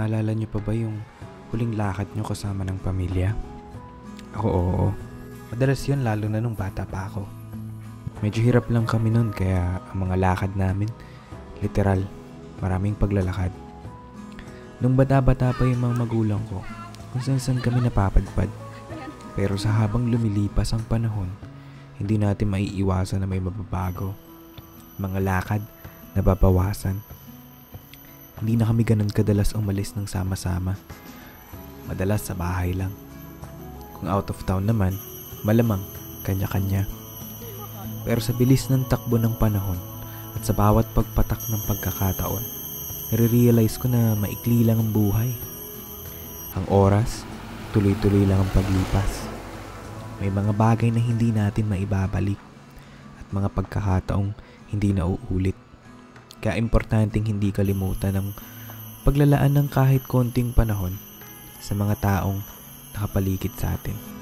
naalala niyo pa ba yung huling lakad niyo kasama ng pamilya? Ako oo. Madalas yun lalo na nung bata pa ako. Medyo hirap lang kami nun kaya ang mga lakad namin, literal, maraming paglalakad. Nung bata-bata pa yung mga magulang ko, kung saan kami napapadpad. Pero sa habang lumilipas ang panahon, hindi natin maiiwasan na may mababago. Mga lakad, nababawasan. Hindi na kami ganun kadalas umalis ng sama-sama. Madalas sa bahay lang. Kung out of town naman, malamang kanya-kanya. Pero sa bilis ng takbo ng panahon at sa bawat pagpatak ng pagkakataon, nare-realize ko na maikli lang ang buhay. Ang oras, tuloy-tuloy lang ang paglipas. May mga bagay na hindi natin maibabalik at mga pagkakataong hindi na uulit. Kaya importanteng hindi kalimutan ang paglalaan ng kahit konting panahon sa mga taong nakapaligid sa atin.